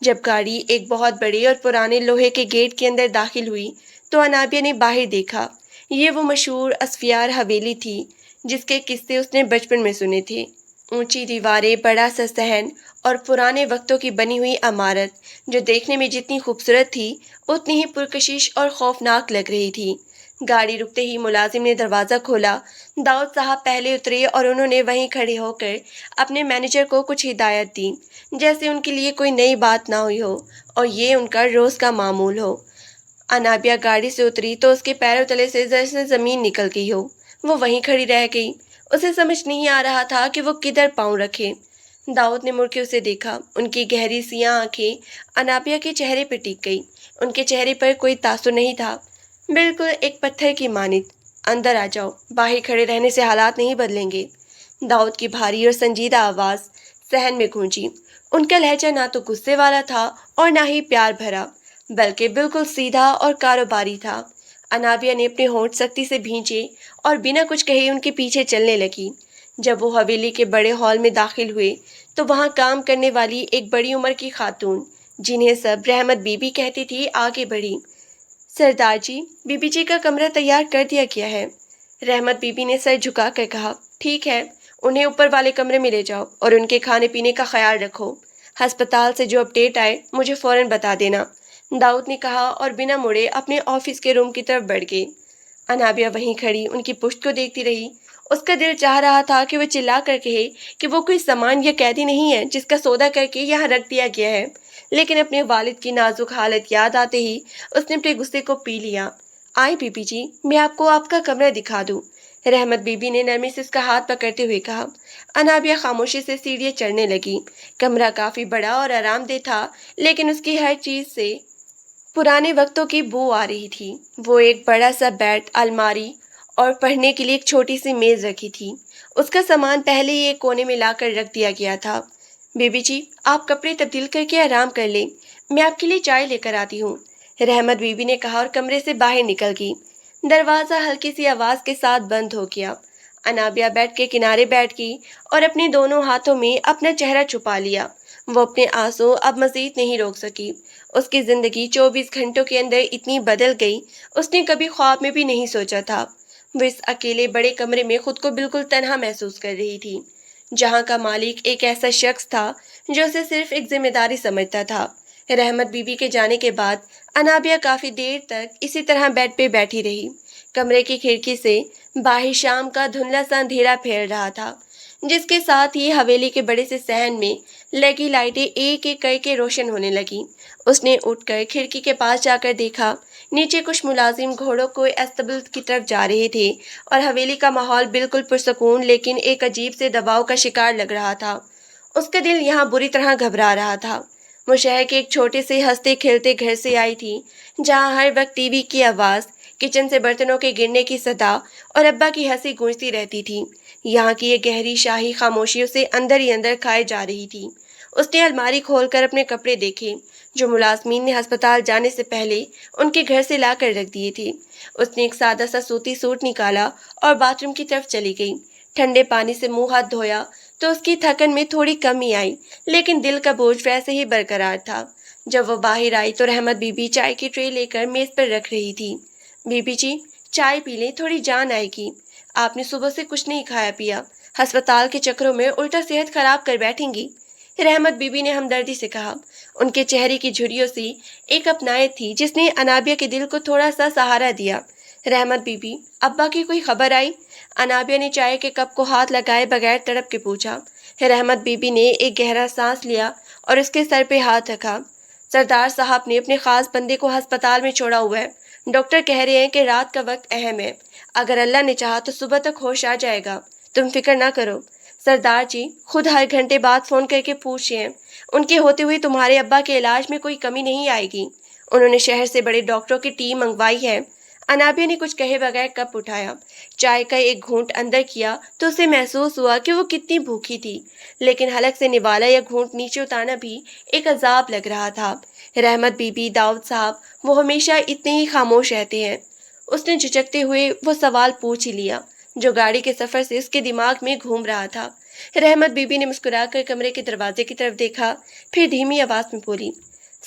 جب گاڑی ایک بہت بڑے اور پرانے لوہے کے گیٹ کے اندر داخل ہوئی تو انابیہ نے باہر دیکھا۔ یہ وہ مشہور اسفیار حویلی تھی جس کے قصے اس نے بچپن میں سنے تھے۔ اونچی دیواریں، بڑا سا صحن اور پرانے وقتوں کی بنی ہوئی عمارت جو دیکھنے میں جتنی خوبصورت تھی اتنی ہی پرکشش اور خوفناک لگ رہی تھی۔ گاڑی رکتے ہی ملازم نے دروازہ کھولا۔ داؤد صاحب پہلے اترے اور انہوں نے وہیں کھڑے ہو کر اپنے مینیجر کو کچھ ہدایت دی، جیسے ان کے لیے کوئی نئی بات نہ ہوئی ہو اور یہ ان کا روز کا معمول ہو۔ انابیہ گاڑی سے اتری تو اس کے پیروں تلے سے جیسے زمین نکل گئی ہو۔ وہ وہیں کھڑی رہ گئی۔ اسے سمجھ نہیں آ رہا تھا کہ وہ کدھر پاؤں رکھے۔ داؤد نے مڑ کے اسے دیکھا۔ ان کی گہری سیاہ آنکھیں انابیہ کے چہرے پہ ٹک گئی۔ ان کے چہرے پر کوئی تاثر نہیں تھا، بالکل ایک پتھر کی مانند۔ اندر آ جاؤ، باہر کھڑے رہنے سے حالات نہیں بدلیں گے۔ داؤد کی بھاری اور سنجیدہ آواز صحن میں گونجی۔ ان کا لہجہ نہ تو غصے والا تھا اور نہ ہی پیار بھرا، بلکہ بالکل سیدھا اور کاروباری تھا۔ انابیہ نے اپنے ہونٹ سختی سے بھینچے اور بنا کچھ کہے ان کے پیچھے چلنے لگی۔ جب وہ حویلی کے بڑے ہال میں داخل ہوئے تو وہاں کام کرنے والی ایک بڑی عمر کی خاتون، جنہیں سب رحمت بی بی کہتی تھی، آگے بڑھی۔ سردار جی، بی بی جی کا کمرہ تیار کر دیا گیا ہے۔ رحمت بی بی نے سر جھکا کر کہا۔ ٹھیک ہے، انہیں اوپر والے کمرے میں لے جاؤ اور ان کے کھانے پینے کا خیال رکھو۔ ہسپتال سے جو اپڈیٹ آئے مجھے فوراً بتا دینا، داؤد نے کہا اور بنا مڑے اپنے آفس کے روم کی طرف بڑھ گئی۔ انابیہ وہیں کھڑی ان کی پشت کو دیکھتی رہی۔ اس کا دل چاہ رہا تھا کہ وہ چلا کر کہے کہ وہ کوئی سامان یا قیدی نہیں ہے جس کا سودا کر کے یہاں رکھ دیا گیا ہے، لیکن اپنے والد کی نازک حالت یاد آتے ہی اس نے اپنے غصے کو پی لیا۔ آئے بی بی جی، میں آپ کو آپ کا کمرہ دکھا دوں، رحمت بی بی نے نرمی سے اس کا ہاتھ پکڑتے ہوئے کہا۔ انابیہ خاموشی سے سیڑھیاں چڑھنے لگی۔ کمرہ کافی بڑا اور آرام دہ تھا، لیکن اس کی ہر چیز سے پرانے وقتوں کی بو آ رہی تھی۔ وہ ایک بڑا سا بیڈ، الماری اور پڑھنے کے لیے ایک چھوٹی سی میز رکھی تھی۔ اس کا سامان پہلے ہی ایک کونے میں لا کر رکھ دیا گیا تھا۔ بی بی جی، آپ کپڑے تبدیل کر کے آرام کر لیں، میں آپ کے لیے چائے لے کر آتی ہوں، رحمت بی بی نے کہا اور کمرے سے باہر نکل گئی۔ دروازہ ہلکی سی آواز کے ساتھ بند ہو گیا۔ انابیہ بیڈ کے کنارے بیٹھ گئی اور اپنے دونوں ہاتھوں میں اپنا چہرہ چھپا لیا۔ وہ اپنے آنسو اب مزید نہیں روک سکی۔ اس کی زندگی 24 گھنٹوں کے اندر اتنی بدل گئی، اس نے کبھی خواب میں بھی نہیں سوچا تھا۔ وہ اس اکیلے بڑے کمرے میں خود کو بالکل تنہا محسوس کر رہی تھی، جہاں کا مالک ایک ایسا شخص تھا جو اسے صرف ایک ذمہ داری سمجھتا تھا۔ رحمت بی بی کے جانے کے بعد انابیہ کافی دیر تک اسی طرح بیڈ پہ بیٹھی رہی۔ کمرے کی کھڑکی سے باہر شام کا دھندلا سا اندھیرا پھیل رہا تھا، جس کے ساتھ ہی حویلی کے بڑے سے صحن میں لگی لائٹیں ایک ایک کر کے روشن ہونے لگیں۔ اس نے اٹھ کر کھڑکی کے پاس جا کر دیکھا۔ نیچے کچھ ملازم گھوڑوں کو استبل کی طرف جا رہے تھے اور حویلی کا ماحول بالکل پرسکون لیکن ایک عجیب سے دباؤ کا شکار لگ رہا تھا۔ اس کا دل یہاں بری طرح گھبرا رہا تھا۔ وہ شہر کے ایک چھوٹے سے ہنستے کھیلتے گھر سے آئی تھی، جہاں ہر وقت ٹی وی کی آواز، کچن سے برتنوں کے گرنے کی صدا اور ابا کی ہنسی گونجتی رہتی تھی۔ یہاں کی یہ گہری شاہی خاموشی اسے اندر ہی اندر کھائے جا رہی تھی۔ اس نے الماری کھول کر اپنے کپڑے دیکھے جو ملازمین نے ہسپتال جانے سے پہلے ان کے گھر سے لا کر رکھ دیے تھے۔ اس نے ایک سادہ سا سوتی سوٹ نکالا اور باتھ روم کی طرف چلی گئی۔ ٹھنڈے پانی سے منہ ہاتھ دھویا تو اس کی تھکن میں تھوڑی کمی آئی، لیکن دل کا بوجھ ویسے ہی برقرار تھا۔ جب وہ باہر آئی تو رحمت بی بی چائے کی ٹرے لے کر میز پر رکھ رہی تھی۔ بی بی جی، چائے پی لیں، تھوڑی جان آئے گی۔ آپ نے صبح سے کچھ نہیں کھایا پیا، ہسپتال کے چکروں میں الٹا صحت خراب کر بیٹھیں گی، رحمت بی بی نے ہمدردی سے کہا۔ ان کے چہرے کی جھریوں سے ایک اپنائیت تھی جس نے انابیہ کے دل کو تھوڑا سا سہارا دیا۔ رحمت بی بی، ابا کی کوئی خبر آئی؟ انابیہ نے چائے کے کپ کو ہاتھ لگائے بغیر تڑپ کے پوچھا۔ رحمت بی بی نے ایک گہرا سانس لیا اور اس کے سر پہ ہاتھ رکھا۔ سردار صاحب نے اپنے خاص بندے کو ہسپتال میں چھوڑا ہوا ہے۔ ڈاکٹر کہہ رہے ہیں کہ رات کا وقت اہم ہے، اگر اللہ نے چاہا تو صبح تک ہوش آ جائے گا، تم فکر نہ کرو۔ سردار جی خود ہر گھنٹے بعد فون کر کے پوچھ رہے ہیں، ان کے ہوتے ہوئے تمہارے ابا کے علاج میں کوئی کمی نہیں آئے گی، انہوں نے شہر سے بڑے ڈاکٹروں کی ٹیم منگوائی ہے۔ انابیہ نے کچھ کہے بغیر کپ اٹھایا، چائے کا ایک گھونٹ اندر کیا تو اسے محسوس ہوا کہ وہ کتنی بھوکی تھی، لیکن حلق سے نوالا یا گھونٹ نیچے اتارنا بھی ایک عذاب لگ رہا تھا۔ رحمت بی بی، داؤد صاحب وہ ہمیشہ اتنے ہی خاموش رہتے ہیں؟ اس نے جھجکتے ہوئے وہ سوال پوچھ ہی لیا جو گاڑی کے سفر سے اس کے دماغ میں گھوم رہا تھا۔ رحمت بی بی نے مسکرا کر کمرے کے دروازے کی طرف دیکھا، پھر دھیمی آواز میں بولی،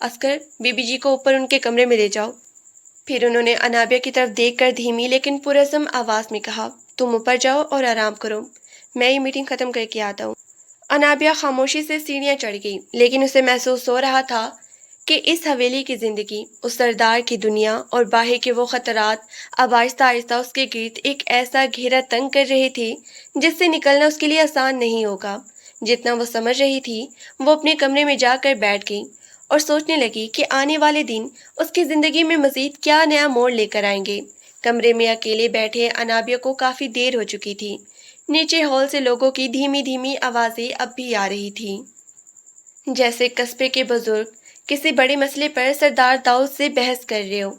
اسکر، بی بی جی کو اوپر ان کے کمرے میں لے جاؤ۔ پھر انہوں نے انابیہ کی طرف دیکھ کر دھیمی لیکن پرعزم آواز میں کہا، تم اوپر جاؤ اور آرام کرو، میں یہ میٹنگ ختم کر کے آتا ہوں۔ انابیہ خاموشی سے سیڑھیاں چڑھ گئی، لیکن اسے محسوس ہو رہا تھا کہ اس حویلی کی زندگی، اس سردار کی دنیا اور باہر کے وہ خطرات اب آہستہ آہستہ اس کے گرد ایک ایسا گھیرا تنگ کر رہے تھے جس سے نکلنا اس کے لیے آسان نہیں ہوگا۔ جتنا وہ سمجھ رہی تھی، وہ اپنے کمرے میں جا کر بیٹھ گئی اور سوچنے لگی کہ آنے والے دن اس کی زندگی میں مزید کیا نیا موڑ لے کر آئیں گے۔ کمرے میں اکیلے بیٹھے انابیہ کو کافی دیر ہو چکی تھی۔ نیچے ہال سے لوگوں کی دھیمی دھیمی آوازیں اب بھی آ رہی تھیں، جیسے قصبے کے بزرگ کسی بڑے مسئلے پر سردار داؤد سے بحث کر رہے ہو۔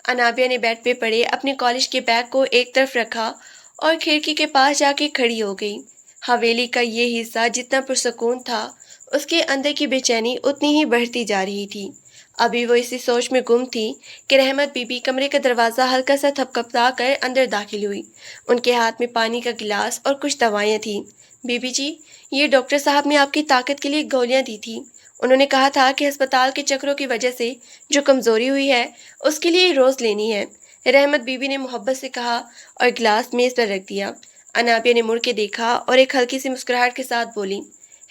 انابیہ نے بیڈ پہ پڑے اپنے کالج کے بیگ کو ایک طرف رکھا اور کھڑکی کے پاس جا کے کھڑی ہو گئی۔ حویلی کا یہ حصہ جتنا پرسکون تھا، اس کے اندر کی بے چینی اتنی ہی بڑھتی جا رہی تھی۔ ابھی وہ اسی سوچ میں گم تھی کہ رحمت بی بی کمرے کا دروازہ ہلکا سا تھپکتا کر اندر داخل ہوئی۔ ان کے ہاتھ میں پانی کا گلاس اور کچھ دوائیاں تھیں۔ بی بی جی، یہ ڈاکٹر صاحب نے آپ کی طاقت کے لیے گولیاں دی تھی۔ انہوں نے کہا تھا کہ ہسپتال کے چکروں کی وجہ سے جو کمزوری ہوئی ہے، اس کے لیے روز لینی ہے۔ رحمت بی بی نے محبت سے کہا اور گلاس میز پر رکھ دیا۔ انابیہ نے مڑ کے دیکھا اور ایک ہلکی سی مسکراہٹ کے ساتھ بولی،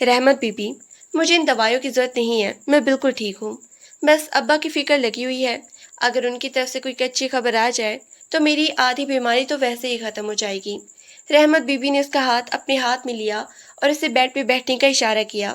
رحمت بی بی، مجھے ان دوائیوں کی ضرورت نہیں ہے، میں بالکل ٹھیک ہوں۔ بس ابا کی فکر لگی ہوئی ہے، اگر ان کی طرف سے کوئی اچھی خبر آ جائے تو میری آدھی بیماری تو ویسے ہی ختم ہو جائے گی۔ رحمت بی بی نے اس کا ہاتھ اپنے ہاتھ میں لیا اور اسے بیڈ پہ بیٹھنے کا اشارہ کیا۔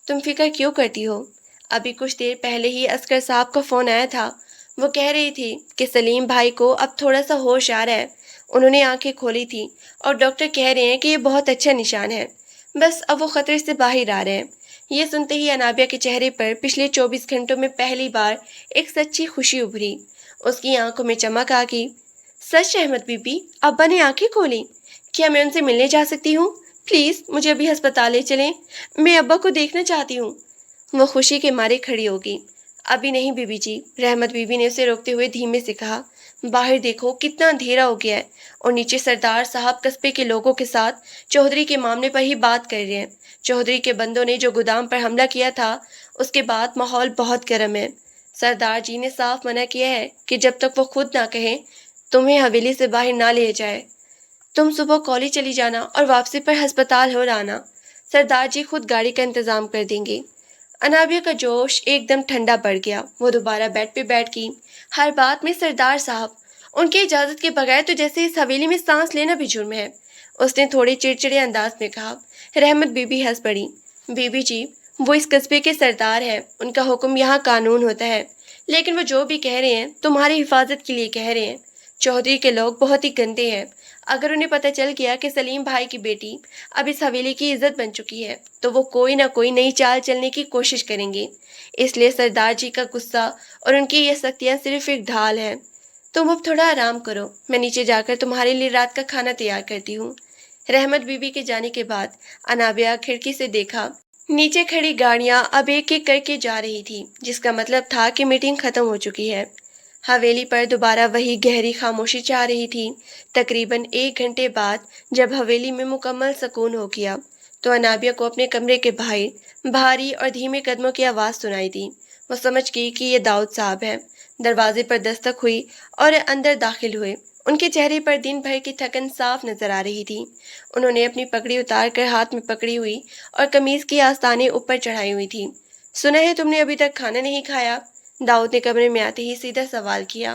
تم فکر کیوں کرتی ہو؟ ابھی کچھ دیر پہلے ہی عسکر صاحب کا فون آیا تھا، وہ کہہ رہی تھی کہ سلیم بھائی کو اب تھوڑا سا ہوش آ رہا ہے۔ انہوں نے آنکھیں کھولی تھی اور ڈاکٹر کہہ رہے ہیں کہ یہ بہت اچھا نشان ہے، بس اب وہ خطرے سے باہر آ رہے ہیں۔ یہ سنتے ہی انابیہ کے چہرے پر پچھلے 24 گھنٹوں میں پہلی بار ایک سچی خوشی ابھری۔ اس کی آنکھوں میں چمک آ گئی۔ سچ رحمت بی بی، ابا نے آنکھیں کھولی؟ کیا میں ان سے ملنے جا سکتی ہوں؟ پلیز مجھے ابھی ہسپتال لے چلیں، میں ابا کو دیکھنا چاہتی ہوں۔ وہ خوشی کے مارے کھڑی ہو گئی۔ ابھی نہیں بی بی جی، رحمت بی بی نے اسے روکتے ہوئے دھیمے سے کہا، باہر دیکھو کتنا اندھیرا ہو گیا ہے، اور نیچے سردار صاحب قصبے کے لوگوں کے ساتھ چودھری کے معاملے پر ہی بات کر رہے ہیں۔ چودھری کے بندوں نے جو گودام پر حملہ کیا تھا، اس کے بعد ماحول بہت گرم ہے۔ سردار جی نے صاف منع کیا ہے کہ جب تک وہ خود نہ کہیں تمہیں حویلی سے باہر نہ لے جائے۔ تم صبح کالج چلی جانا اور واپسی پر ہسپتال ہو آنا، سردار جی خود گاڑی کا انتظام کر دیں گے۔ انابیہ کا جوش ایک دم ٹھنڈا پڑ گیا۔ وہ دوبارہ بیڈ پہ بیٹھ گئی۔ ہر بات میں سردار صاحب، ان کی اجازت کے بغیر تو جیسے اس حویلی میں سانس لینا بھی جرم ہے، اس نے تھوڑے چڑچڑے انداز میں کہا۔ رحمت بی بی ہنس پڑی۔ بی بی جی، وہ اس قصبے کے سردار ہیں، ان کا حکم یہاں قانون ہوتا ہے، لیکن وہ جو بھی کہہ رہے ہیں تمہاری حفاظت کے لیے کہہ رہے ہیں۔ چودھری کے لوگ بہت ہی گندے ہیں، اگر انہیں پتہ چل گیا کہ سلیم بھائی کی بیٹی اب اس حویلی کی عزت بن چکی ہے تو وہ کوئی نہ کوئی نئی چال چلنے کی کوشش کریں گے۔ اس لیے سردار جی کا غصہ اور ان کی یہ سختیاں صرف ایک ڈھال ہے۔ تم اب تھوڑا آرام کرو، میں نیچے جا کر تمہارے لیے رات کا کھانا تیار کرتی ہوں۔ رحمت بی بی کے جانے کے بعد انابیہ کھڑکی سے دیکھا، نیچے کھڑی گاڑیاں اب ایک ایک کر کے جا رہی تھی، جس کا مطلب تھا کہ میٹنگ ختم ہو چکی ہے۔ حویلی پر دوبارہ وہی گہری خاموشی چھا رہی تھی۔ تقریباً 1 گھنٹے بعد جب حویلی میں مکمل سکون ہو گیا تو انابیہ کو اپنے کمرے کے باہر بھاری اور دھیمے قدموں کی آواز سنائی دی۔ وہ سمجھ گئی کہ یہ داؤد صاحب ہے۔ دروازے پر دستک ہوئی اور اندر داخل ہوئے۔ ان کے چہرے پر دن بھر کی تھکن صاف نظر آ رہی تھی۔ انہوں نے اپنی پگڑی اتار کر ہاتھ میں پکڑی ہوئی اور قمیض کی آستانے اوپر چڑھائی ہوئی تھی۔ سنا ہے تم نے ابھی تک کھانا نہیں کھایا؟ داؤد نے کمرے میں آتے ہی سیدھا سوال کیا۔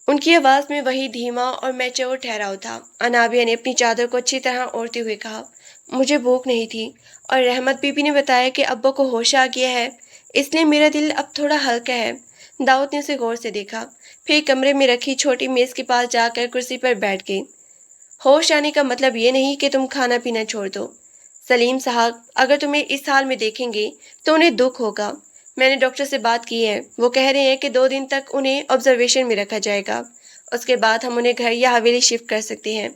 ان کی آواز میں وہی دھیما اور میچور ٹھہراؤ تھا۔ انابیہ نے اپنی چادر کو اچھی طرح اوڑھتے ہوئے کہا، مجھے بھوک نہیں تھی، اور رحمت بی بی نے بتایا کہ ابا کو ہوش آ گیا ہے، اس لیے میرا دل اب تھوڑا ہلکا ہے۔ داؤد نے اسے غور سے دیکھا، پھر کمرے میں رکھی چھوٹی میز کے پاس جا کر کرسی پر بیٹھ گئی۔ ہوش آنے کا مطلب یہ نہیں کہ تم کھانا پینا چھوڑ دو۔ سلیم صاحب اگر تمہیں اس حال میں دیکھیں گے تو انہیں دکھ ہوگا۔ میں نے ڈاکٹر سے بات کی ہے، وہ کہہ رہے ہیں کہ 2 دن تک انہیں آبزرویشن میں رکھا جائے گا، اس کے بعد ہم انہیں گھر یا حویلی شفٹ کر سکتے ہیں۔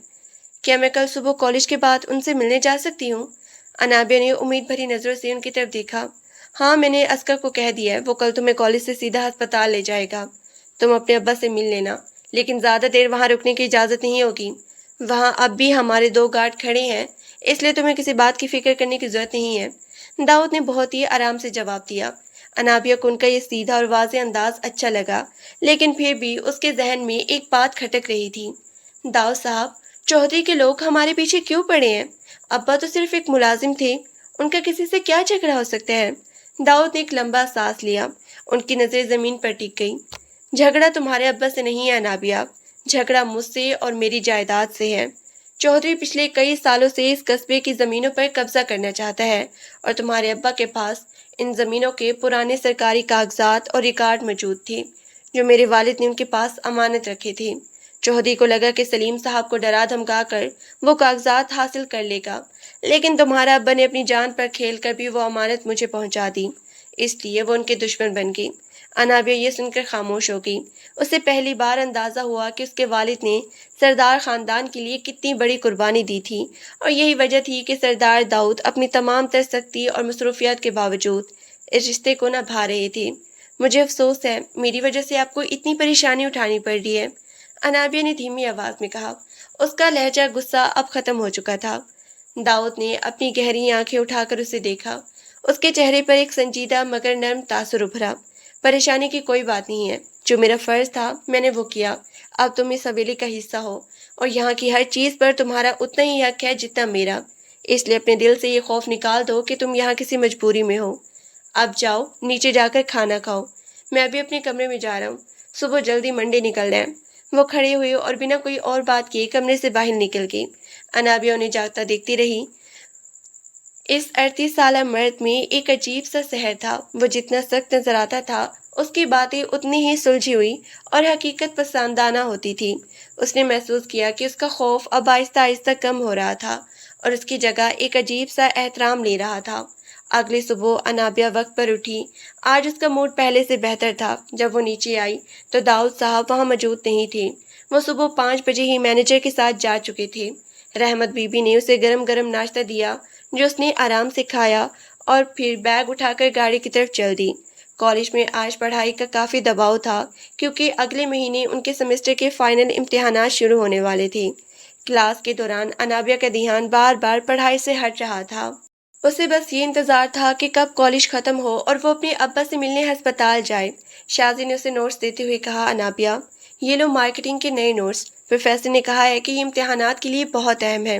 کیا میں کل صبح کالج کے بعد ان سے ملنے جا سکتی ہوں؟ انابیہ نے امید بھری نظروں سے ان کی طرف دیکھا۔ ہاں، میں نے عسکر کو کہہ دیا ہے، وہ کل تمہیں کالج سے سیدھا ہسپتال لے جائے گا۔ تم اپنے ابا سے مل لینا، لیکن زیادہ دیر وہاں رکنے کی اجازت نہیں ہوگی، وہاں اب بھی ہمارے 2 گارڈ کھڑے ہیں، اس لیے تمہیں کسی بات کی فکر کرنے کی ضرورت نہیں ہے۔ داؤد نے بہت ہی آرام سے جواب دیا۔ انابیہ کو ان کا یہ سیدھا اور واضح انداز اچھا لگا، لیکن پھر بھی اس کے ذہن میں ایک بات کھٹک رہی تھی۔ داؤد صاحب، چودھری کے لوگ ہمارے پیچھے کیوں پڑے ہیں؟ ابا تو صرف ایک ملازم تھے، ان کا کسی سے کیا جھگڑا ہو سکتا ہے؟ داؤد نے ایک لمبا سانس لیا، ان کی نظر زمین پر ٹک گئی۔ جھگڑا تمہارے ابا سے نہیں ہے انابیہ، جھگڑا مجھ سے اور میری جائیداد سے ہے۔ چودھری پچھلے کئی سالوں سے اس قصبے کی زمینوں پر قبضہ کرنا چاہتا ہے، اور تمہارے ابا کے پاس ان زمینوں کے پرانے سرکاری کاغذات اور ریکارڈ موجود تھے جو میرے والد نے ان کے پاس امانت رکھے تھے۔ چودھری کو لگا کہ سلیم صاحب کو ڈرا دھمکا کر وہ کاغذات حاصل کر لے گا، لیکن تمہارا ابا نے اپنی جان پر کھیل کر بھی وہ امانت مجھے پہنچا دی، اس لیے وہ ان کے دشمن بن گئی۔ انابیہ یہ سن کر خاموش ہو گئی۔ اسے پہلی بار اندازہ ہوا کہ اس کے والد نے سردار خاندان کے لیے کتنی بڑی قربانی دی تھی، اور یہی وجہ تھی کہ سردار داؤد اپنی تمام تر سختی اور مصروفیات کے باوجود اس رشتے کو نبھا رہے تھے۔ مجھے افسوس ہے میری وجہ سے آپ کو اتنی پریشانی اٹھانی پڑ رہی ہے، انابیہ نے دھیمی آواز میں کہا۔ اس کا لہجہ غصہ اب ختم ہو چکا تھا۔ داؤد نے اپنی گہری آنکھیں اٹھا کر اسے دیکھا۔ اس کے چہرے پر ایک سنجیدہ مگر نرم تاثر ابھرا۔ پریشانی کی کوئی بات نہیں ہے، جو میرا فرض تھا میں نے وہ کیا۔ اب تم اس حویلی کا حصہ ہو، اور یہاں کی ہر چیز پر تمہارا اتنا ہی حق ہے جتنا میرا، اس لیے اپنے دل سے یہ خوف نکال دو کہ تم یہاں کسی مجبوری میں ہو۔ اب جاؤ نیچے جا کر کھانا کھاؤ، میں ابھی اپنے کمرے میں جا رہا ہوں، صبح جلدی منڈے نکلنا ہے۔ وہ کھڑے ہوئے اور بنا کوئی اور بات کیے کمرے سے باہر نکل گئی۔ انابیہ انہیں جاگتا دیکھتی رہی۔ اس 38 سالہ مرد میں ایک عجیب سا سحر تھا۔ وہ جتنا سخت نظر آتا تھا، اس کی باتیں اتنی ہی سلجھی ہوئی اور حقیقت پسندانہ ہوتی تھی۔ اس نے محسوس کیا کہ اس کا خوف اب آہستہ آہستہ کم ہو رہا تھا، اور اس کی جگہ ایک عجیب سا احترام لے رہا تھا۔ اگلی صبح انابیہ وقت پر اٹھی۔ آج اس کا موڈ پہلے سے بہتر تھا۔ جب وہ نیچے آئی تو داؤد صاحب وہاں موجود نہیں تھے۔ وہ صبح 5 بجے ہی مینیجر کے ساتھ جا چکے تھے۔ رحمت بی بی نے اسے گرم گرم ناشتہ دیا جو اس نے آرام سے کھایا، اور پھر بیگ اٹھا کر گاڑی کی طرف چل دی۔ کالج میں آج پڑھائی کا کافی دباؤ تھا، کیونکہ اگلے مہینے ان کے سیمسٹر کے فائنل امتحانات شروع ہونے والے تھے۔ کلاس کے دوران انابیہ کا دھیان بار بار پڑھائی سے ہٹ رہا تھا۔ اسے بس یہ انتظار تھا کہ کب کالج ختم ہو اور وہ اپنے ابا سے ملنے ہسپتال جائے۔ شازی نے اسے نوٹس دیتے ہوئے کہا، انابیہ، یہ لو مارکیٹنگ کے نئے نوٹس۔ پروفیسر نے کہا ہے کہ یہ امتحانات کے لیے بہت اہم ہے۔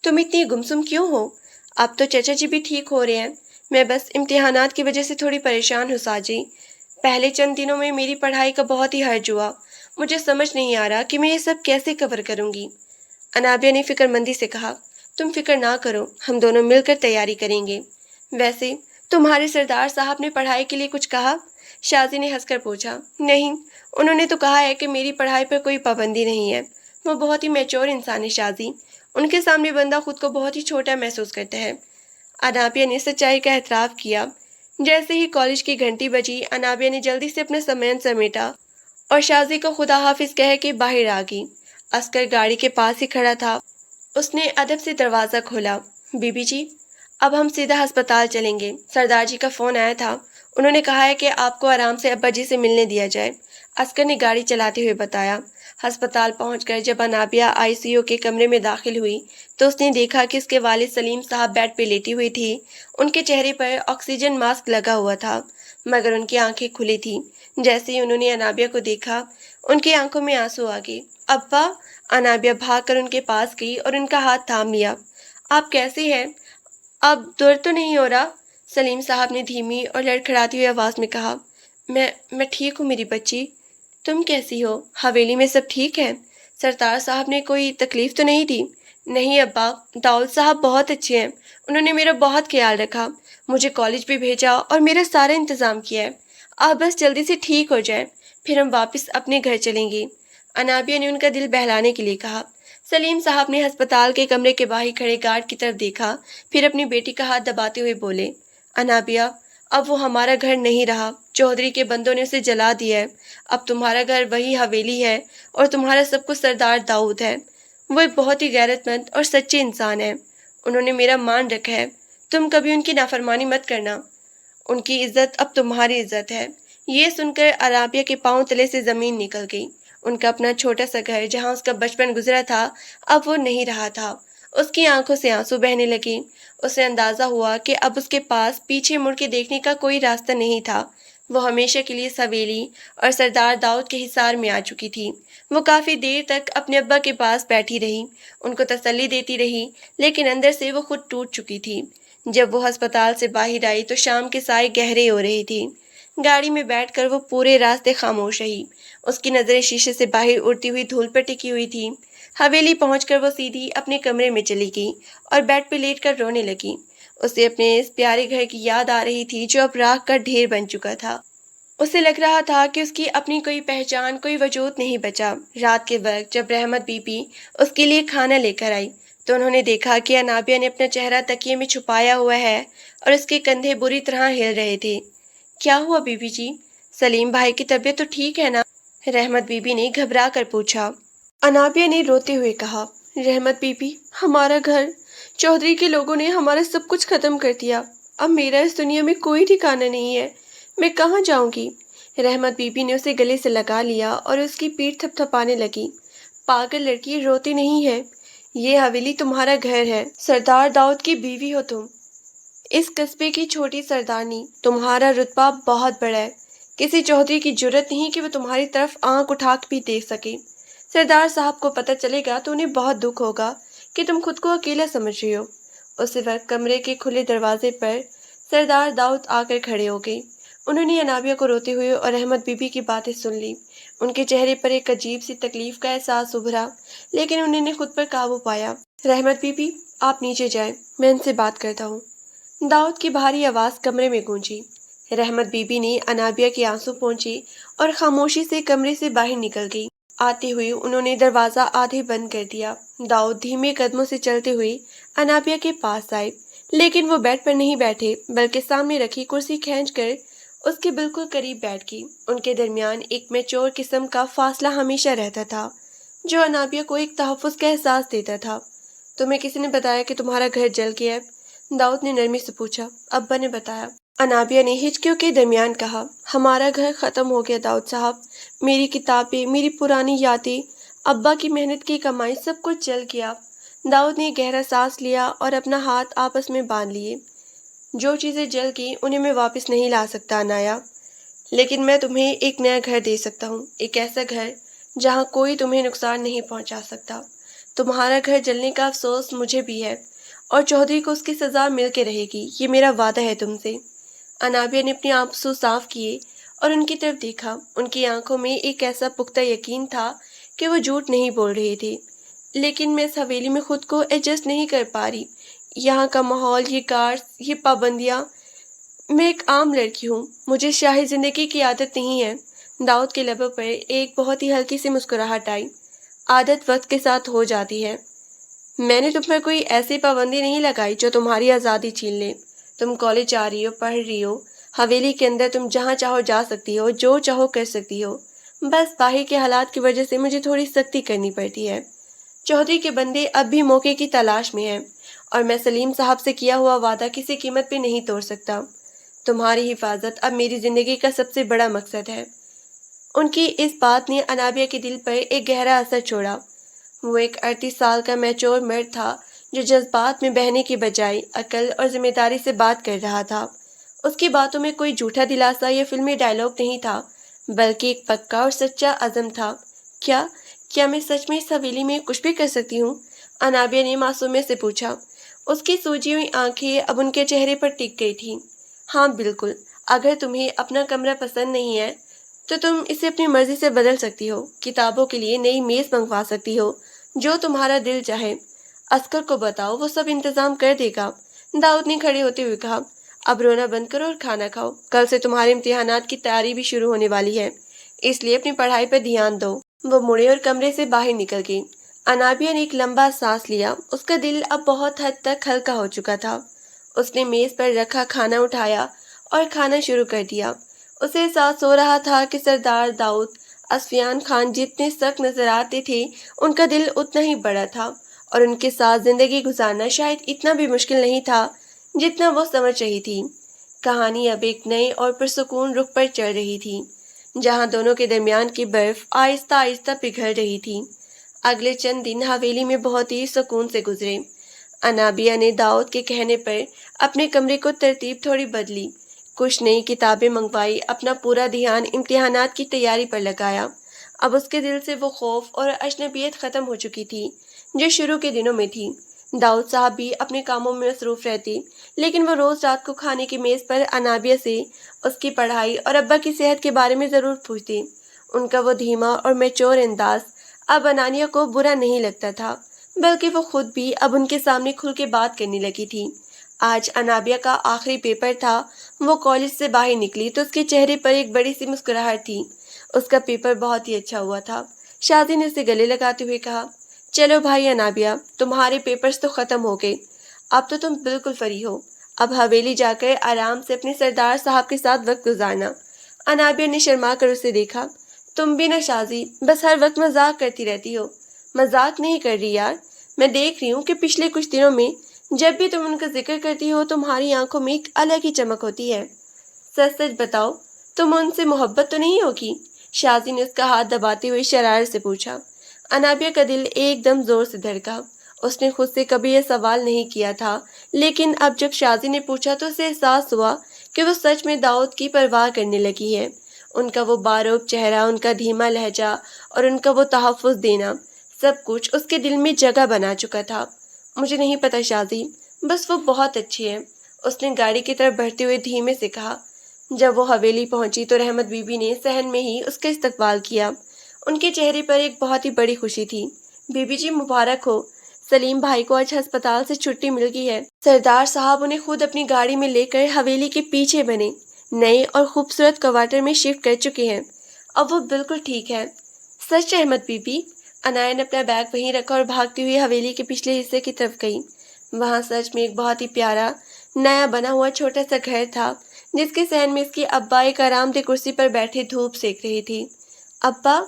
تم اتنی گمسم کیوں ہو؟ اب تو چچا جی بھی ٹھیک ہو رہے ہیں، میں بس امتحانات کی وجہ سے تھوڑی پریشان ہوں ساجی۔ پہلے چند دنوں میں میری پڑھائی کا بہت ہی حرج ہوا، مجھے سمجھ نہیں آ رہا کہ میں یہ سب کیسے کور کروں گی۔ انابیہ نے فکر مندی سے کہا، تم فکر نہ کرو، ہم دونوں مل کر تیاری کریں گے۔ ویسے تمہارے سردار صاحب نے پڑھائی کے لیے کچھ کہا؟ شازی نے ہنس کر پوچھا۔ نہیں، انہوں نے تو کہا ہے کہ میری پڑھائی پر کوئی پابندی نہیں ہے۔ وہ بہت ہی میچور انسان ہے شازی، ان کے سامنے بندہ خود کو بہت ہی چھوٹا محسوس کرتا ہے۔ انابیہ نے سچائی کا اعتراف کیا۔ جیسے ہی کالج کی گھنٹی بجی، انابیہ نے جلدی سے اپنا سامان سمیٹا اور شازی کو خدا حافظ کہہ کے باہر آ گئی۔ عسکر گاڑی کے پاس ہی کھڑا تھا۔ اس نے ادب سے دروازہ کھولا۔ بی بی جی، اب ہم سیدھا ہسپتال چلیں گے، سردار جی کا فون آیا تھا، انہوں نے کہا ہے کہ آپ کو آرام سے ابا جی سے ملنے دیا جائے، عسکر نے گاڑی چلاتے ہوئے بتایا۔ ہسپتال پہنچ کر جب انابیہ ICU کے کمرے میں داخل ہوئی تو اس نے دیکھا کہ اس کے والد سلیم صاحب بیڈ پہ لیٹی ہوئی تھی۔ ان کے چہرے پر آکسیجن ماسک لگا ہوا تھا، مگر ان کی آنکھیں کھلی تھیں۔ جیسے ہی انہوں نے انابیہ کو دیکھا، ان کی آنکھوں میں آنسو آ گئے۔ ابا! انابیہ بھاگ کر ان کے پاس گئی اور ان کا ہاتھ تھام لیا۔ آپ کیسے ہیں؟ اب درد تو نہیں ہو رہا؟ سلیم صاحب نے دھیمی اور لڑکھڑاتی ہوئی آواز میں کہا۔ میں ٹھیک ہوں میری بچی، تم کیسی ہو؟ حویلی میں سب ٹھیک ہے؟ سردار صاحب نے کوئی تکلیف تو نہیں دی؟ نہیں ابا، داؤد صاحب بہت اچھے ہیں، انہوں نے میرا بہت خیال رکھا، مجھے کالج بھی بھیجا اور میرا سارا انتظام کیا ہے۔ آپ بس جلدی سے ٹھیک ہو جائیں، پھر ہم واپس اپنے گھر چلیں گے، انابیہ نے ان کا دل بہلانے کے لیے کہا۔ سلیم صاحب نے ہسپتال کے کمرے کے باہر کھڑے گارڈ کی طرف دیکھا، پھر اپنی بیٹی کا ہاتھ دباتے ہوئے بولے، انابیہ، اب وہ ہمارا گھر نہیں رہا، چودھری کے بندوں نے اسے جلا دیا ہے، اب تمہارا گھر وہی حویلی ہے اور تمہارا سب کچھ سردار داؤد ہے۔ وہ ایک بہت ہی غیرت مند اور سچے انسان ہیں، انہوں نے میرا مان رکھا ہے، تم کبھی ان کی نافرمانی مت کرنا، ان کی عزت اب تمہاری عزت ہے۔ یہ سن کر انابیہ کے پاؤں تلے سے زمین نکل گئی۔ ان کا اپنا چھوٹا سا گھر جہاں اس کا بچپن گزرا تھا اب وہ نہیں رہا تھا۔ اس کی آنکھوں سے آنسو بہنے لگے۔ اسے اندازہ ہوا کہ اب اس کے پاس پیچھے مڑ کے دیکھنے کا کوئی راستہ نہیں تھا۔ وہ ہمیشہ کے لیے اس حویلی اور سردار داؤد کے حصار میں آ چکی تھی۔ وہ کافی دیر تک اپنے ابا کے پاس بیٹھی رہی، ان کو تسلی دیتی رہی، لیکن اندر سے وہ خود ٹوٹ چکی تھی۔ جب وہ ہسپتال سے باہر آئی تو شام کے سائے گہرے ہو رہے تھے۔ گاڑی میں بیٹھ کر وہ پورے راستے خاموش رہی۔ اس کی نظریں شیشے سے باہر اڑتی ہوئی دھول پر ٹکی ہوئی تھی۔ حویلی پہنچ کر وہ سیدھی اپنے کمرے میں چلی گئی اور بیڈ پہ لیٹ کر رونے لگی۔ اسے اپنے اس پیارے گھر کی یاد آ رہی تھی جو اب راکھ کا ڈھیر بن چکا تھا۔ اسے لگ رہا تھا کہ اس کی اپنی کوئی پہچان، کوئی وجود نہیں بچا۔ رات کے وقت جب رحمت بی بی اس کے لیے کھانا لے کر آئی تو انہوں نے دیکھا کہ انابیہ نے اپنا چہرہ تکیے میں چھپایا ہوا ہے اور اس کے کندھے بری طرح ہل رہے تھے۔ کیا ہوا بی بی جی؟ سلیم بھائی کی طبیعت تو ٹھیک ہے نا؟ رحمت بی بی نے گھبرا کر پوچھا۔ انابیہ نے روتے ہوئے کہا، رحمت بی بی، ہمارا گھر، چودھری کے لوگوں نے ہمارا سب کچھ ختم کر دیا۔ اب میرا اس دنیا میں کوئی ٹھکانہ نہیں ہے، میں کہاں جاؤں گی؟ رحمت بی بی نے اسے گلے سے لگا لیا اور اس کی پیٹھ تھپ تھپانے لگی۔ پاگل لڑکی، روتی نہیں ہے، یہ حویلی تمہارا گھر ہے، سردار داؤد کی بیوی ہو تم، اس قصبے کی چھوٹی سردارنی، تمہارا رتبہ بہت بڑا ہے، کسی چودھری کی جرت نہیں کہ وہ تمہاری طرف آنکھ اٹھا بھی دیکھ سکے۔ سردار صاحب کو پتہ چلے گا تو انہیں بہت دکھ ہوگا کہ تم خود کو اکیلا سمجھ رہی ہو۔ اسی وقت کمرے کے کھلے دروازے پر سردار داؤد آ کر کھڑے ہو گئے۔ انہوں نے انابیہ کو روتے ہوئے اور احمد بی بی کی باتیں سن لی۔ ان کے چہرے پر ایک عجیب سی تکلیف کا احساس ابھرا، لیکن انہوں نے خود پر قابو پایا۔ رحمت بی بی، آپ نیچے جائیں، میں ان سے بات کرتا ہوں۔ داؤد کی بھاری آواز کمرے میں گونجی۔ رحمت بی بی نے انابیہ کے آنسو پونچھے اور خاموشی سے کمرے سے باہر نکل گئی۔ آتے ہوئے انہوں نے دروازہ آدھے بند کر دیا۔ داؤد دھیمے قدموں سے چلتے ہوئے انابیہ کے پاس آئے، لیکن وہ بیڈ پر نہیں بیٹھے بلکہ سامنے رکھی کرسی کھینچ کر اس کے بالکل قریب بیٹھ گئی۔ ان کے درمیان ایک میچور قسم کا فاصلہ ہمیشہ رہتا تھا جو انابیہ کو ایک تحفظ کا احساس دیتا تھا۔ تمہیں کسی نے بتایا کہ تمہارا گھر جل گیا ہے؟ داؤد نے نرمی سے پوچھا۔ ابا نے بتایا، انابیہ نے ہچکیوں کے درمیان کہا۔ ہمارا گھر ختم ہو گیا داؤد صاحب، میری کتابیں، میری پرانی یادیں، ابا کی محنت کی کمائی، سب کچھ جل گیا۔ داؤد نے گہرا سانس لیا اور اپنا ہاتھ آپس میں باندھ لیے۔ جو چیزیں جل گئی انہیں میں واپس نہیں لا سکتا انایا، لیکن میں تمہیں ایک نیا گھر دے سکتا ہوں، ایک ایسا گھر جہاں کوئی تمہیں نقصان نہیں پہنچا سکتا۔ تمہارا گھر جلنے کا افسوس مجھے بھی ہے اور چودھری کو اس کی سزا مل کے رہے گی، یہ میرا وعدہ ہے تم سے۔ انابیہ نے اپنے آنسو صاف کیے اور ان کی طرف دیکھا۔ ان کی آنکھوں میں ایک ایسا پختہ یقین تھا کہ وہ جھوٹ نہیں بول رہے تھے۔ لیکن میں اس حویلی میں خود کو ایڈجسٹ نہیں کر پا رہی، یہاں کا ماحول، یہ کارز، یہ پابندیاں۔ میں ایک عام لڑکی ہوں، مجھے شاہی زندگی کی عادت نہیں ہے۔ داؤد کے لبوں پر ایک بہت ہی ہلکی سی مسکراہٹ آئی۔ عادت وقت کے ساتھ ہو جاتی ہے۔ میں نے تم پر کوئی ایسی پابندی نہیں لگائی جو تمہاری آزادی چھین لے۔ تم کالج جا رہی ہو، پڑھ رہی ہو، حویلی کے اندر تم جہاں چاہو جا سکتی ہو، جو چاہو کر سکتی ہو۔ بس باہر کے حالات کی وجہ سے مجھے تھوڑی سختی کرنی پڑتی ہے۔ چودھری کے بندے اب بھی موقع کی تلاش میں ہیں اور میں سلیم صاحب سے کیا ہوا وعدہ کسی قیمت پہ نہیں توڑ سکتا۔ تمہاری حفاظت اب میری زندگی کا سب سے بڑا مقصد ہے۔ ان کی اس بات نے انابیہ کے دل پر ایک گہرا اثر چھوڑا۔ وہ ایک 38 سال کا میچور مرد تھا جو جذبات میں بہنے کے بجائے عقل اور ذمہ داری سے بات کر رہا تھا۔ اس کی باتوں میں کوئی جھوٹا دلاسا یا فلمی ڈائیلاگ نہیں تھا، بلکہ ایک پکا اور سچا عزم تھا۔ کیا میں سچ میں اس حویلی میں کچھ بھی کر سکتی ہوں؟ انابیہ نے معصومیت سے پوچھا۔ اس کی سوجی ہوئی آنکھیں اب ان کے چہرے پر ٹک گئی تھیں۔ ہاں بالکل، اگر تمہیں اپنا کمرہ پسند نہیں ہے تو تم اسے اپنی مرضی سے بدل سکتی ہو، کتابوں کے لیے نئی میز منگوا سکتی ہو، جو تمہارا دل چاہے۔ عسکر کو بتاؤ، وہ سب انتظام کر دے گا۔ داؤد نے کھڑے ہوتے ہوئے کہا۔ اب رونا بند کرو اور کھانا کھاؤ، کل سے تمہارے امتحانات کی تیاری بھی شروع ہونے والی ہے، اس لیے اپنی پڑھائی پر دھیان دو۔ وہ مڑے اور کمرے سے باہر نکل گئی۔ انابیہ نے ایک لمبا سانس لیا، اس کا دل اب بہت حد تک ہلکا ہو چکا تھا۔ اس نے میز پر رکھا کھانا اٹھایا اور کھانا شروع کر دیا۔ اسے احساس ہو رہا تھا کہ سردار داؤد اصفیان خان جتنے سخت نظر آتے تھے، ان کا دل اتنا ہی بڑا تھا اور ان کے ساتھ زندگی گزارنا شاید اتنا بھی مشکل نہیں تھا جتنا وہ سمجھ رہی تھی۔ کہانی اب ایک نئے اور پرسکون رخ پر چل رہی تھی، جہاں دونوں کے درمیان کی برف آہستہ آہستہ پگھل رہی تھی۔ اگلے چند دن حویلی میں بہت ہی سکون سے گزرے۔ انابیہ نے داؤد کے کہنے پر اپنے کمرے کو ترتیب تھوڑی بدلی، کچھ نئی کتابیں منگوائی، اپنا پورا دھیان امتحانات کی تیاری پر لگایا۔ اب اس کے دل سے وہ خوف اور اجنبیت ختم ہو چکی تھی جو شروع کے دنوں میں تھی۔ داؤد صاحب بھی اپنے کاموں میں مصروف رہتے، لیکن وہ روز رات کو کھانے کی میز پر انابیہ سے اس کی پڑھائی اور ابا کی صحت کے بارے میں ضرور پوچھتے۔ ان کا وہ دھیما اور میچور انداز اب انانیہ کو برا نہیں لگتا تھا، بلکہ وہ خود بھی اب ان کے سامنے کھل کے بات کرنے لگی تھی۔ آج انابیہ کا آخری پیپر تھا۔ وہ کالج سے باہر نکلی تو اس کے چہرے پر ایک بڑی سی مسکراہٹ تھی۔ اس کا پیپر بہت ہی اچھا ہوا تھا۔ شازی نے اسے گلے لگاتے ہوئے کہا، چلو بھائی انابیہ، تمہارے پیپرز تو ختم ہو گئے، اب تو تم بالکل فری ہو۔ اب حویلی جا کر آرام سے اپنے سردار صاحب کے ساتھ وقت گزارنا۔ انابیہ نے شرما کر اسے دیکھا، تم بھی نہ شازی، بس ہر وقت مذاق کرتی رہتی ہو۔ مذاق نہیں کر رہی یار، میں دیکھ رہی ہوں کہ پچھلے کچھ دنوں میں جب بھی تم ان کا ذکر کرتی ہو تمہاری آنکھوں میں ایک الگ ہی چمک ہوتی ہے۔ سچ سچ بتاؤ، تم ان سے محبت تو نہیں ہوگی؟ شازی نے اس کا ہاتھ دباتے ہوئے شرارت سے پوچھا۔ انابیہ کا دل ایک دم زور سے دھڑکا۔ اس نے خود سے کبھی یہ سوال نہیں کیا تھا، لیکن اب جب شازی نے پوچھا تو اسے احساس ہوا کہ وہ سچ میں داؤد کی پرواہ کرنے لگی ہے۔ ان کا وہ باروک چہرہ، ان کا دھیما لہجہ اور ان کا وہ تحفظ دینا، سب کچھ اس کے دل میں جگہ بنا چکا تھا۔ مجھے نہیں پتا شازی، بس وہ بہت اچھی ہے، اس نے گاڑی کی طرف بڑھتے ہوئے دھیمے سے کہا۔ جب وہ حویلی پہنچی تو رحمت بی بی نے صحن میں ہی اس کا استقبال کیا۔ ان کے چہرے پر ایک بہت ہی بڑی خوشی تھی۔ بی بی جی مبارک ہو، سلیم بھائی کو آج ہسپتال سے چھٹی مل گئی ہے۔ سردار صاحب انہیں خود اپنی گاڑی میں لے کر حویلی کے پیچھے بنے نئے اور خوبصورت کوارٹر میں شفٹ کر چکے ہیں۔ اب وہ بالکل ٹھیک ہے۔ سچ رحمت بی بی؟ انایا نے اپنا بیگ وہیں رکھا اور بھاگتی ہوئی حویلی کے پچھلے حصے کی طرف گئی۔ وہاں سچ میں ایک بہت ہی پیارا نیا بنا ہوا چھوٹا سا گھر تھا، جس کے صحن میں اس کی ابا ایک آرام دہ کرسی پر بیٹھے دھوپ سیک رہی تھی۔ ابا؟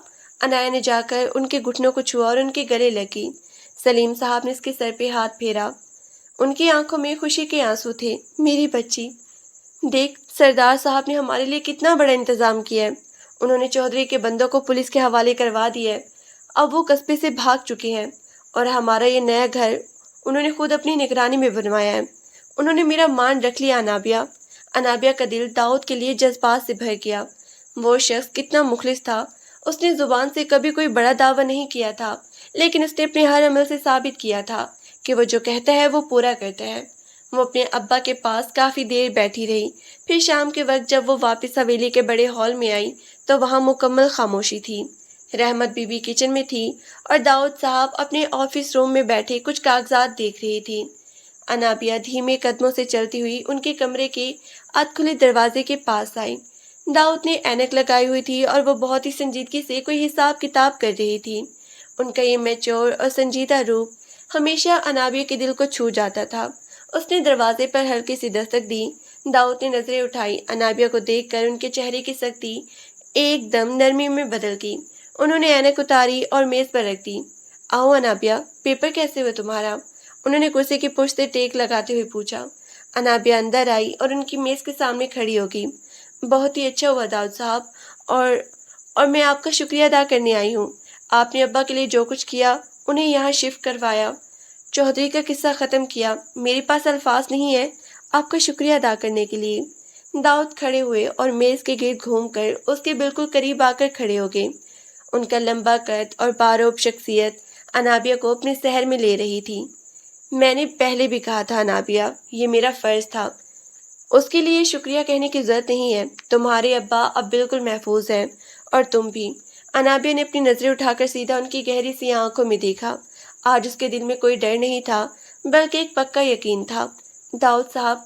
انایا نے جا کر ان کے گھٹنوں کو چھوا اور ان کے گلے لگی۔ سلیم صاحب نے اس کے سر پہ ہاتھ پھیرا۔ ان کی آنکھوں میں خوشی کے آنسو تھے۔ میری بچی، دیکھ سردار صاحب نے ہمارے لیے کتنا بڑا انتظام کیا ہے۔ انہوں نے چودھری کے بندوں کو پولیس کے حوالے کروا دیا ہے۔ اب وہ قصبے سے بھاگ چکے ہیں اور ہمارا یہ نیا گھر انہوں نے خود اپنی نگرانی میں بنوایا ہے۔ انہوں نے میرا مان رکھ لیا انابیہ۔ انابیہ کا دل داؤد کے لیے جذبات سے بھر گیا۔ وہ شخص کتنا مخلص تھا۔ اس نے زبان سے کبھی کوئی بڑا دعویٰ نہیں کیا تھا، لیکن اس نے اپنے ہر عمل سے ثابت کیا تھا کہ وہ جو کہتا ہے وہ پورا کرتا ہے۔ وہ اپنے ابا کے پاس کافی دیر بیٹھی رہی۔ پھر شام کے وقت جب وہ واپس حویلی کے بڑے ہال میں آئی تو وہاں مکمل خاموشی تھی۔ رحمت بی بی کچن میں تھی اور داؤد صاحب اپنے آفس روم میں بیٹھے کچھ کاغذات دیکھ رہی تھی۔ انابیہ دھیمے قدموں سے چلتی ہوئی ان کے کمرے کے ادھ کھلے دروازے کے پاس آئی۔ داؤد نے اینک لگائی ہوئی تھی اور وہ بہت ہی سنجیدگی سے کوئی حساب کتاب کر رہی تھی۔ ان کا یہ میچور اور سنجیدہ روپ ہمیشہ انابیہ کے دل کو چھو جاتا تھا۔ اس نے دروازے پر ہلکی سی دستک دی۔ داؤد نے نظریں اٹھائی۔ انابیہ کو دیکھ کر ان کے چہرے کی سختی ایک دم نرمی میں بدل گئی۔ انہوں نے اینک اتاری اور میز پر رکھ دی۔ آؤ انابیہ، پیپر کیسے ہوا تمہارا؟ انہوں نے کرسی کی پشت سے ٹیک لگاتے ہوئے پوچھا۔ انابیہ اندر آئی اور ان کی میز کے سامنے کھڑی ہو گئی۔ بہت ہی اچھا ہوا داؤد صاحب، اور میں آپ کا شکریہ ادا کرنے آئی ہوں۔ آپ نے ابا کے لیے جو کچھ کیا، انہیں یہاں شفٹ کروایا، چودھری کا قصہ ختم کیا، میرے پاس الفاظ نہیں ہے آپ کا شکریہ ادا کرنے کے لیے۔ داؤد کھڑے ہوئے اور میز کے گرد گھوم کر اس کے بالکل قریب آ کر کھڑے ہو گئے۔ ان کا لمبا قد اور باروب شخصیت انابیہ کو اپنے سحر میں لے رہی تھی۔ میں نے پہلے بھی کہا تھا انابیہ، یہ میرا فرض تھا، اس کے لیے شکریہ کہنے کی ضرورت نہیں ہے۔ تمہارے ابا اب بالکل محفوظ ہیں اور تم بھی۔ انابیہ نے اپنی نظریں اٹھا کر سیدھا ان کی گہری سی آنکھوں میں دیکھا۔ آج اس کے دل میں کوئی ڈر نہیں تھا، بلکہ ایک پکا یقین تھا۔ داؤد صاحب،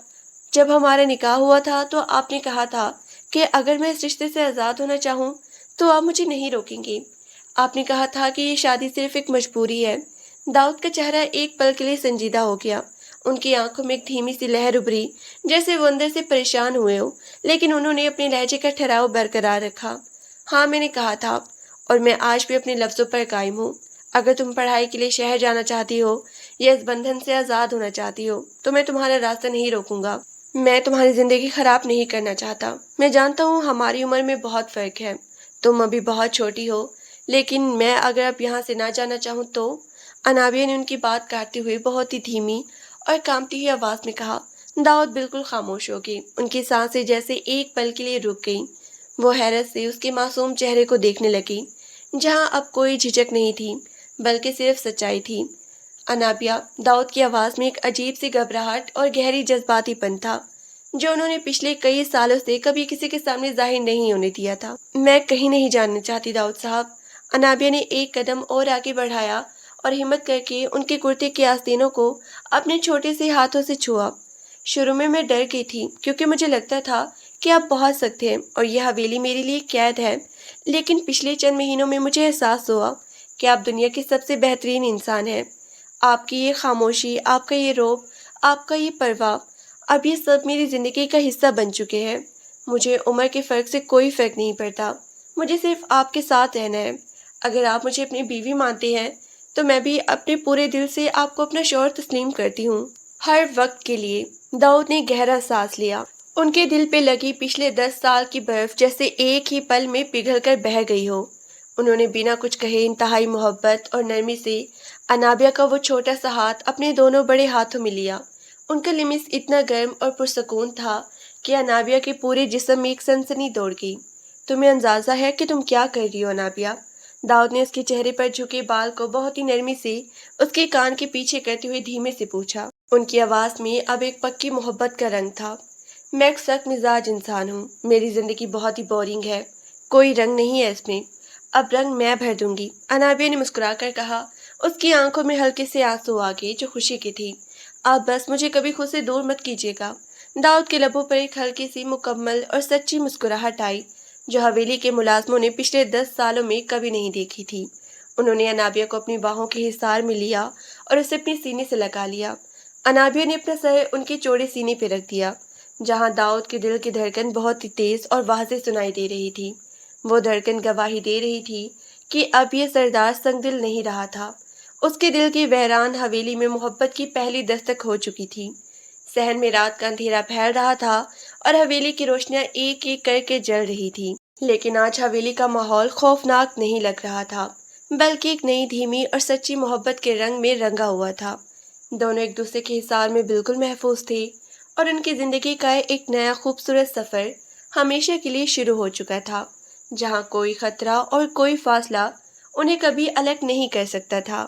جب ہمارا نکاح ہوا تھا تو آپ نے کہا تھا کہ اگر میں اس رشتے سے آزاد ہونا چاہوں تو آپ مجھے نہیں روکیں گے۔ آپ نے کہا تھا کہ یہ شادی صرف ایک مجبوری ہے۔ داؤد کا چہرہ ایک پل کے لیے سنجیدہ ہو گیا۔ ان کی آنکھوں میں ایک دھیمی سی لہر ابھری، جیسے وہ اندر سے پریشان ہوئے ہو، لیکن انہوں نے اپنے لہجے کا ٹھہراؤ برقرار رکھا۔ ہاں میں نے کہا تھا، اور میں آج بھی اپنے لفظوں پر قائم ہوں۔ اگر تم پڑھائی کے لیے شہر جانا چاہتی ہو یا اس بندھن سے آزاد ہونا چاہتی ہو تو میں تمہارا راستہ نہیں روکوں گا۔ میں تمہاری زندگی خراب نہیں کرنا چاہتا۔ میں جانتا ہوں ہماری عمر میں بہت فرق ہے، تم ابھی بہت چھوٹی ہو، لیکن میں اگر اب یہاں سے نہ جانا چاہوں تو؟ انابیہ نے ان کی بات کاٹتے ہوئے بہت ہی دھیمی اور کانپتی ہوئی آواز میں کہا۔ داؤد بالکل خاموش ہو گئی، ان کی سانسیں جیسے ایک پل کے لیے رک گئیں۔ وہ حیرت سے اس کے معصوم چہرے کو دیکھنے لگی، جہاں اب کوئی جھجک نہیں تھی بلکہ صرف سچائی تھی۔ انابیہ، داؤد کی آواز میں ایک عجیب سی گھبراہٹ اور گہری جذباتی پن تھا جو انہوں نے پچھلے کئی سالوں سے کبھی کسی کے سامنے ظاہر نہیں ہونے دیا تھا۔ میں کہیں نہیں جاننا چاہتی داؤد صاحب۔ انابیہ نے ایک قدم اور آگے بڑھایا اور ہمت کر کے ان کے کرتے کے آستینوں کو اپنے چھوٹے سے ہاتھوں سے چھوا۔ شروع میں ڈر گئی تھی کیونکہ مجھے لگتا تھا کہ آپ بہت سخت ہیں اور یہ حویلی میرے لیے قید ہے، لیکن پچھلے چند مہینوں میں مجھے احساس ہوا کہ آپ دنیا کے سب سے بہترین انسان ہیں۔ آپ کی یہ خاموشی، آپ کا یہ رعب، آپ کا یہ پرواہ، اب یہ سب میری زندگی کا حصہ بن چکے ہیں۔ مجھے عمر کے فرق سے کوئی فرق نہیں پڑتا، مجھے صرف آپ کے ساتھ رہنا ہے۔ اگر آپ مجھے اپنی بیوی مانتے ہیں تو میں بھی اپنے پورے دل سے آپ کو اپنا شوہر تسلیم کرتی ہوں، ہر وقت کے لیے۔ داؤد نے گہرا سانس لیا۔ ان کے دل پہ لگی پچھلے 10 سال کی برف جیسے ایک ہی پل میں پگھل کر بہہ گئی ہو۔ انہوں نے بنا کچھ کہے انتہائی محبت اور نرمی سے انابیہ کا وہ چھوٹا سا ہاتھ اپنے دونوں بڑے ہاتھوں میں لیا۔ ان کا لمس اتنا گرم اور پرسکون تھا کہ انابیہ کے پورے جسم میں ایک سنسنی دوڑ گئی۔ تمہیں اندازہ ہے کہ تم کیا کر رہی ہو انابیہ؟ داؤد نے اس کے چہرے پر جھکے بال کو بہت ہی نرمی سے اس کے کان کے پیچھے کرتے ہوئے دھیمے سے پوچھا۔ ان کی آواز میں اب ایک پکی محبت کا رنگ تھا۔ میں ایک سخت مزاج انسان ہوں، میری زندگی بہت ہی بورنگ ہے، کوئی رنگ نہیں ہے اس میں، اب رنگ میں بھر دوں گی، انابیہ نے مسکرا کر کہا۔ اس کی آنکھوں میں ہلکے سے آنسو آ گئے جو خوشی کی تھی۔ آپ بس مجھے کبھی خود سے دور مت کیجیے گا۔ داؤد کے لبوں پر ایک ہلکی سی مکمل اور سچی مسکراہٹ آئی جو حویلی کے ملازموں نے پچھلے 10 سالوں میں کبھی نہیں دیکھی تھی۔ انہوں نے انابیہ کو اپنی باہوں کے حصار میں لیا اور اسے اپنی سینے سے لگا لیا۔ انابیہ نے اپنا سر ان کے چوڑے سینے پہ رکھ دیا، جہاں داؤد کے دل کی دھڑکن بہت ہی تیز اور واضح سنائی دے رہی تھی۔ وہ دھڑکن گواہی دے رہی تھی کہ اب یہ سردار سنگ دل نہیں رہا تھا۔ اس کے دل کی ویران حویلی میں محبت کی پہلی دستک ہو چکی تھی۔ صحن میں رات کا اندھیرا پھیل رہا تھا اور حویلی کی روشنیاں ایک ایک کر کے جل رہی تھی، لیکن آج حویلی کا ماحول خوفناک نہیں لگ رہا تھا بلکہ ایک نئی دھیمی اور سچی محبت کے رنگ میں رنگا ہوا تھا۔ دونوں ایک دوسرے کے حصار میں بالکل محفوظ تھے اور ان کی زندگی کا ایک نیا خوبصورت سفر ہمیشہ کے لیے شروع ہو چکا تھا، جہاں کوئی خطرہ اور کوئی فاصلہ انہیں کبھی الگ نہیں کر سکتا تھا۔